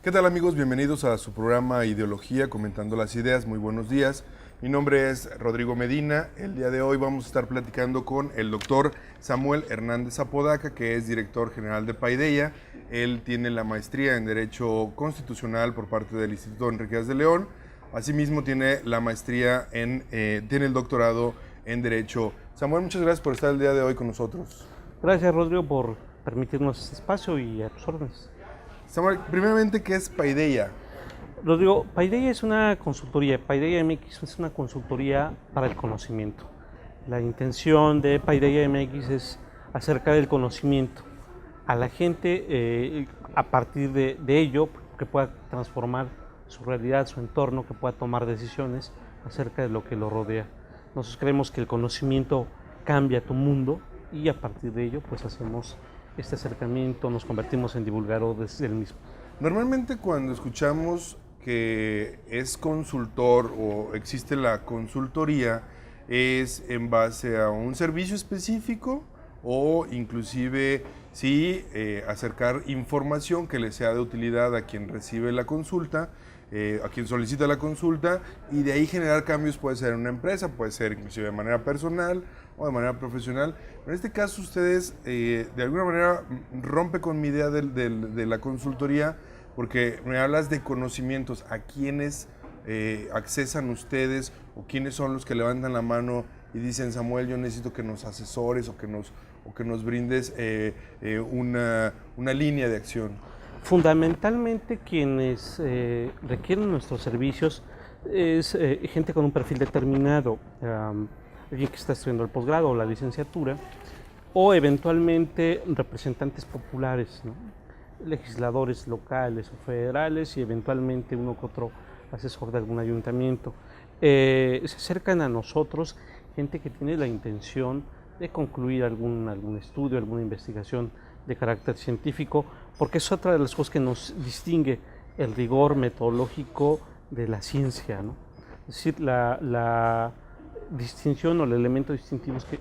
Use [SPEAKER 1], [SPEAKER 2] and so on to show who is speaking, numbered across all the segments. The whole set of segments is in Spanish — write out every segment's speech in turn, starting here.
[SPEAKER 1] ¿Qué tal, amigos? Bienvenidos a su programa Ideología, comentando las ideas. Muy buenos días. Mi nombre es Rodrigo Medina. El día de hoy vamos a estar platicando con el doctor Samuel Hernández Apodaca, que es director general de Paideia. Él tiene la maestría en Derecho Constitucional por parte del Instituto Enriquez de León. Asimismo tiene la maestría tiene el doctorado en Derecho. Samuel, muchas gracias por estar el día de hoy con nosotros.
[SPEAKER 2] Gracias, Rodrigo, por permitirnos este espacio y a tus órdenes.
[SPEAKER 1] Samuel, primeramente, ¿qué es Paideia?
[SPEAKER 2] Rodrigo, Paideia es una consultoría. Paideia MX es una consultoría para el conocimiento. La intención de Paideia MX es acercar el conocimiento a la gente a partir de ello, que pueda transformar su realidad, su entorno, que pueda tomar decisiones acerca de lo que lo rodea. Nosotros creemos que el conocimiento cambia tu mundo y a partir de ello pues hacemos este acercamiento, nos convertimos en divulgadores del mismo.
[SPEAKER 1] Normalmente cuando escuchamos que es consultor o existe la consultoría, es en base a un servicio específico o inclusive sí acercar información que le sea de utilidad a quien recibe la consulta, a quien solicita la consulta, y de ahí generar cambios. Puede ser en una empresa, puede ser inclusive de manera personal o de manera profesional. En este caso ustedes de alguna manera rompe con mi idea de la consultoría, porque me hablas de conocimientos. ¿A quiénes accesan ustedes o quiénes son los que levantan la mano y dicen: Samuel, yo necesito que nos asesores o que nos brindes una línea de acción?
[SPEAKER 2] Fundamentalmente quienes requieren nuestros servicios es gente con un perfil determinado, alguien que está estudiando el posgrado o la licenciatura, o eventualmente representantes populares, ¿no? Legisladores locales o federales y eventualmente uno que otro asesor de algún ayuntamiento. Se acercan a nosotros gente que tiene la intención de concluir algún estudio, alguna investigación de carácter científico, porque es otra de las cosas que nos distingue el rigor metodológico de la ciencia, ¿no? Es decir, la distinción o el elemento distintivo es que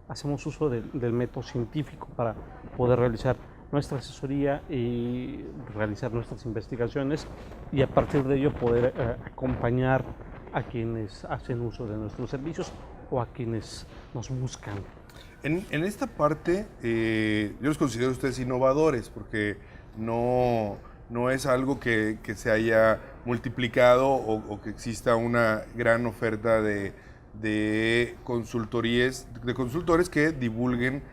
[SPEAKER 2] hacemos uso del método científico para poder realizar nuestra asesoría y realizar nuestras investigaciones, y a partir de ello poder acompañar a quienes hacen uso de nuestros servicios o a quienes nos buscan.
[SPEAKER 1] En esta parte, yo los considero a ustedes innovadores, porque no es algo que se haya multiplicado o que exista una gran oferta de consultores que divulguen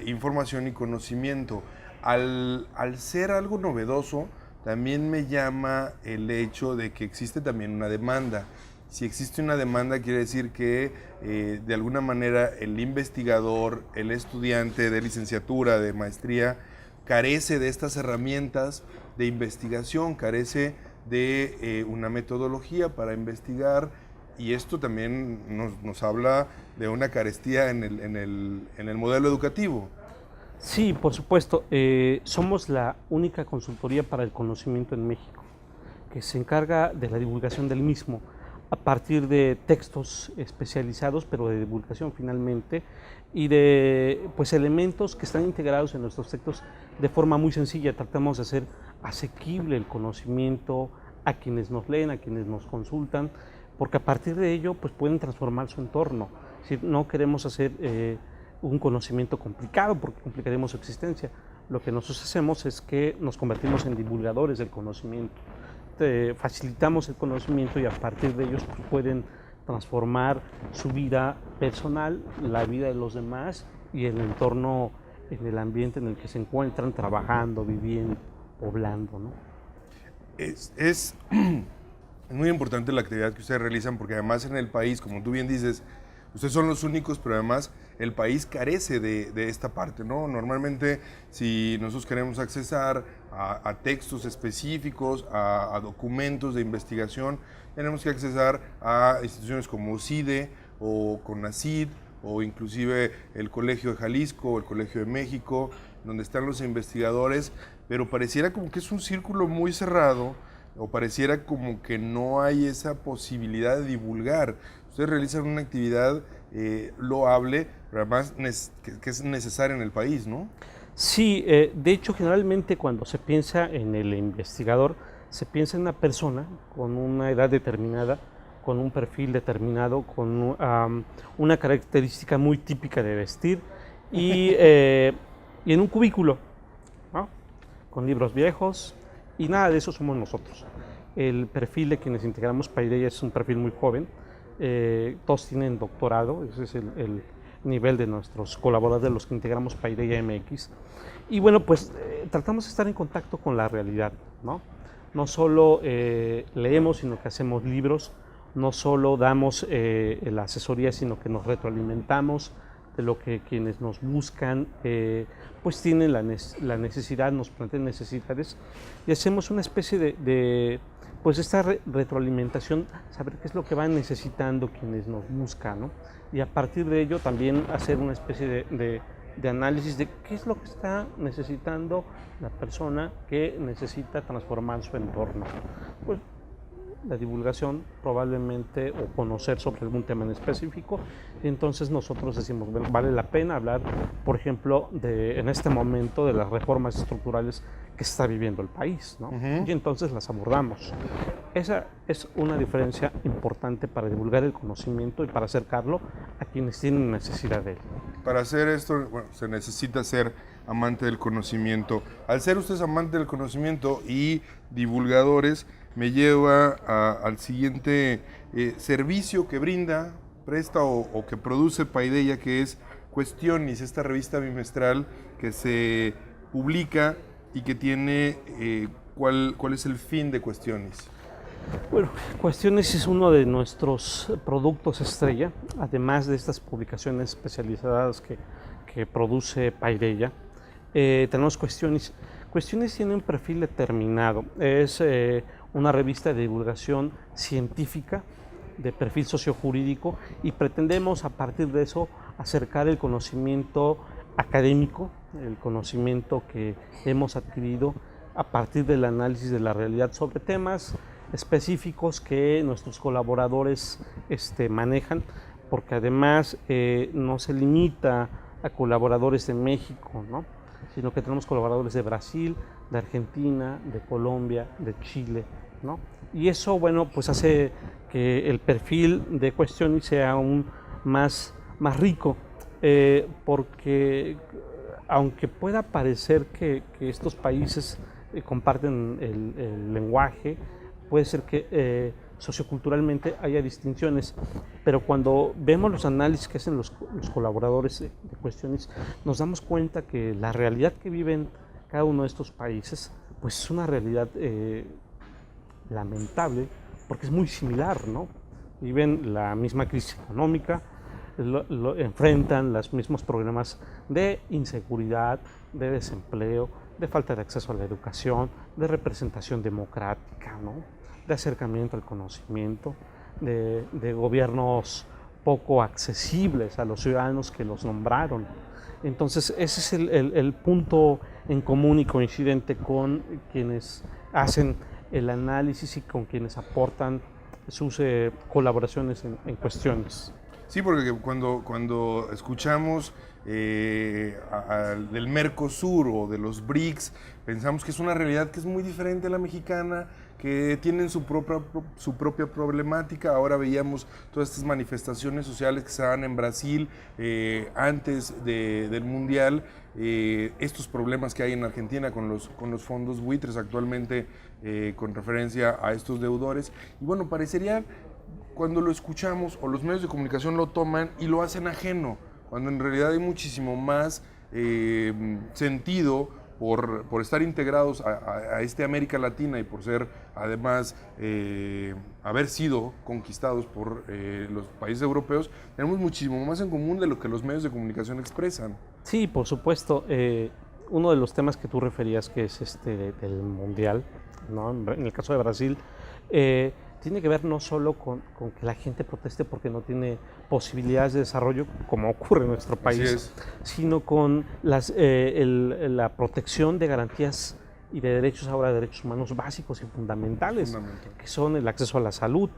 [SPEAKER 1] información y conocimiento. Al ser algo novedoso, también me llama el hecho de que existe también una demanda. Si existe una demanda, quiere decir que de alguna manera el investigador, el estudiante de licenciatura, de maestría, carece de estas herramientas de investigación, carece de una metodología para investigar, y esto también nos habla de una carestía en el modelo educativo.
[SPEAKER 2] Sí, por supuesto. Somos la única consultoría para el conocimiento en México que se encarga de la divulgación del mismo a partir de textos especializados, pero de divulgación finalmente, y de elementos que están integrados en nuestros textos de forma muy sencilla. Tratamos de hacer asequible el conocimiento a quienes nos leen, a quienes nos consultan, porque a partir de ello pueden transformar su entorno. Es decir, no queremos hacer un conocimiento complicado porque complicaremos su existencia. Lo que nosotros hacemos es que nos convertimos en divulgadores del conocimiento. Facilitamos el conocimiento y a partir de ellos pueden transformar su vida personal, la vida de los demás y el entorno, en el ambiente en el que se encuentran trabajando, viviendo, poblando, ¿no?
[SPEAKER 1] Es muy importante la actividad que ustedes realizan, porque además en el país, como tú bien dices, ustedes son los únicos, pero además el país carece de esta parte, ¿no? Normalmente, si nosotros queremos accesar a textos específicos, a documentos de investigación, tenemos que accesar a instituciones como CIDE o CONACYT, o inclusive el Colegio de Jalisco o el Colegio de México, donde están los investigadores, pero pareciera como que es un círculo muy cerrado, o pareciera como que no hay esa posibilidad de divulgar. Ustedes realizan una actividad loable, pero además que es necesaria en el país, ¿no?
[SPEAKER 2] Sí, de hecho, generalmente cuando se piensa en el investigador, se piensa en una persona con una edad determinada, con un perfil determinado, con una característica muy típica de vestir y, y en un cubículo, ¿no? Con libros viejos, y nada de eso somos nosotros. El perfil de quienes integramos Paideia es un perfil muy joven, todos tienen doctorado, ese es el nivel de nuestros colaboradores, de los que integramos Paideia MX. Y bueno, pues tratamos de estar en contacto con la realidad, ¿no? No solo leemos, sino que hacemos libros, no solo damos la asesoría, sino que nos retroalimentamos de lo que quienes nos buscan pues tienen la necesidad, nos plantean necesidades, y hacemos una especie de pues esta retroalimentación, saber qué es lo que van necesitando quienes nos buscan, ¿no? Y a partir de ello también hacer una especie de análisis de qué es lo que está necesitando la persona que necesita transformar su entorno. Pues la divulgación probablemente, o conocer sobre algún tema en específico, y entonces nosotros decimos, vale la pena hablar, por ejemplo, en este momento de las reformas estructurales que está viviendo el país, ¿no? Y entonces las abordamos. Esa es una diferencia importante para divulgar el conocimiento y para acercarlo a quienes tienen necesidad de él.
[SPEAKER 1] Para hacer esto, bueno, se necesita ser amante del conocimiento. Al ser ustedes amantes del conocimiento y divulgadores, me lleva al siguiente servicio que brinda, presta o que produce Paideia, que es Cuestiones, esta revista bimestral que se publica y que tiene, ¿cuál es el fin de Cuestiones?
[SPEAKER 2] Bueno, Cuestiones es uno de nuestros productos estrella, además de estas publicaciones especializadas que produce Paideia. Tenemos Cuestiones. Cuestiones tiene un perfil determinado, es una revista de divulgación científica de perfil sociojurídico, y pretendemos a partir de eso acercar el conocimiento académico, el conocimiento que hemos adquirido a partir del análisis de la realidad sobre temas específicos que nuestros colaboradores manejan, porque además no se limita a colaboradores de México, ¿no? Sino que tenemos colaboradores de Brasil, de Argentina, de Colombia, de Chile, ¿no? Y eso, bueno, pues hace que el perfil de Cuestiones sea aún más rico, porque aunque pueda parecer que estos países comparten el lenguaje, puede ser que socioculturalmente haya distinciones, pero cuando vemos los análisis que hacen los colaboradores de Cuestiones, nos damos cuenta que la realidad que viven cada uno de estos países, pues es una realidad lamentable, porque es muy similar, ¿no? Viven la misma crisis económica, enfrentan los mismos problemas de inseguridad, de desempleo, de falta de acceso a la educación, de representación democrática, ¿no? De acercamiento al conocimiento, de gobiernos poco accesibles a los ciudadanos que los nombraron. Entonces ese es el punto en común y coincidente con quienes hacen el análisis y con quienes aportan sus colaboraciones en Cuestiones.
[SPEAKER 1] Sí, porque cuando escuchamos del Mercosur o de los BRICS, pensamos que es una realidad que es muy diferente a la mexicana, que tienen su propia problemática. Ahora veíamos todas estas manifestaciones sociales que se daban en Brasil antes del Mundial, estos problemas que hay en Argentina con los fondos buitres actualmente con referencia a estos deudores. Y bueno, parecería, cuando lo escuchamos o los medios de comunicación lo toman y lo hacen ajeno, cuando en realidad hay muchísimo más sentido por estar integrados a América Latina y por ser además haber sido conquistados por los países europeos. Tenemos muchísimo más en común de lo que los medios de comunicación expresan.
[SPEAKER 2] Sí, por supuesto. Uno de los temas que tú referías, que es del Mundial, ¿no? En el caso de Brasil, tiene que ver no solo con que la gente proteste porque no tiene posibilidades de desarrollo, como ocurre en nuestro país, sino con la protección de garantías y de derechos, ahora de derechos humanos básicos y fundamentales, que son el acceso a la salud,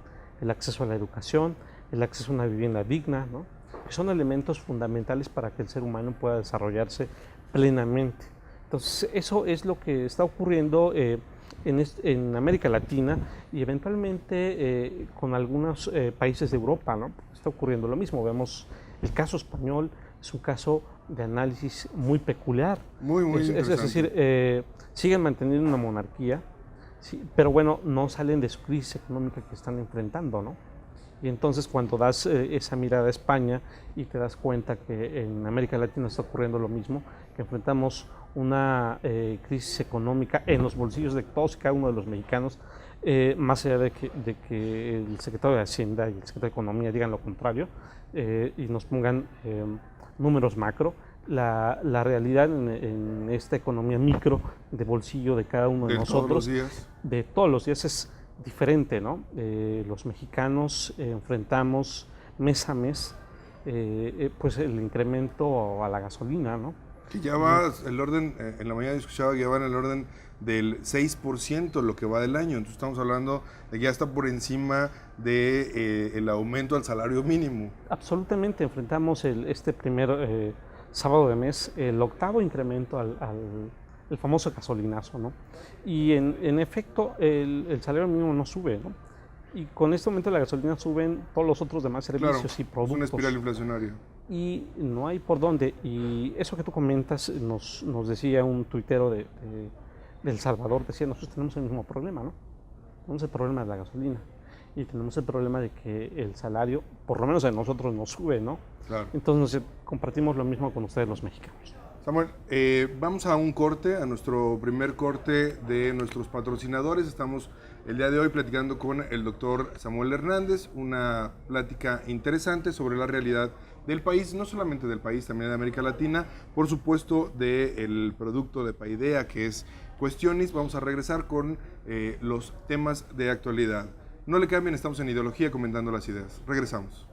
[SPEAKER 2] el acceso a la educación, el acceso a una vivienda digna, ¿no? Que son elementos fundamentales para que el ser humano pueda desarrollarse plenamente. Entonces, eso es lo que está ocurriendo en América Latina y eventualmente con algunos países de Europa, ¿no? Está ocurriendo lo mismo. Vemos el caso español, es un caso de análisis muy peculiar.
[SPEAKER 1] Muy interesante.
[SPEAKER 2] Es decir, siguen manteniendo una monarquía, sí, pero bueno, no salen de su crisis económica que están enfrentando, ¿no? Y entonces cuando das esa mirada a España y te das cuenta que en América Latina está ocurriendo lo mismo, que enfrentamos una crisis económica en los bolsillos de todos y cada uno de los mexicanos, más allá de que el secretario de Hacienda y el secretario de Economía digan lo contrario y nos pongan números macro, la realidad en esta economía micro de bolsillo de cada uno de nosotros, de todos los días es diferente, ¿no? Los mexicanos enfrentamos mes a mes pues el incremento a la gasolina, ¿no?
[SPEAKER 1] Que ya va el orden, en la mañana escuchaba que ya va en el orden del 6% lo que va del año, entonces estamos hablando de que ya está por encima de el aumento al salario mínimo.
[SPEAKER 2] Absolutamente, enfrentamos este primer sábado de mes, el octavo incremento el famoso gasolinazo, ¿no? Y en efecto, el salario mínimo no sube, ¿no? Y con este aumento de la gasolina suben todos los otros demás servicios, claro, y productos.
[SPEAKER 1] Es una espiral inflacionaria.
[SPEAKER 2] Y no hay por dónde. Y eso que tú comentas, nos decía un tuitero de El Salvador, decía, nosotros tenemos el mismo problema, ¿no? Tenemos el problema de la gasolina y tenemos el problema de que el salario, por lo menos a nosotros, no sube, ¿no?
[SPEAKER 1] Claro.
[SPEAKER 2] Entonces compartimos lo mismo con ustedes los mexicanos.
[SPEAKER 1] Samuel, vamos a un corte, a nuestro primer corte de nuestros patrocinadores. Estamos el día de hoy platicando con el doctor Samuel Hernández, una plática interesante sobre la realidad del país, no solamente del país, también de América Latina, por supuesto del producto de Paideia, que es Cuestiones. Vamos a regresar con los temas de actualidad. No le cambien, estamos en Ideología comentando las ideas. Regresamos.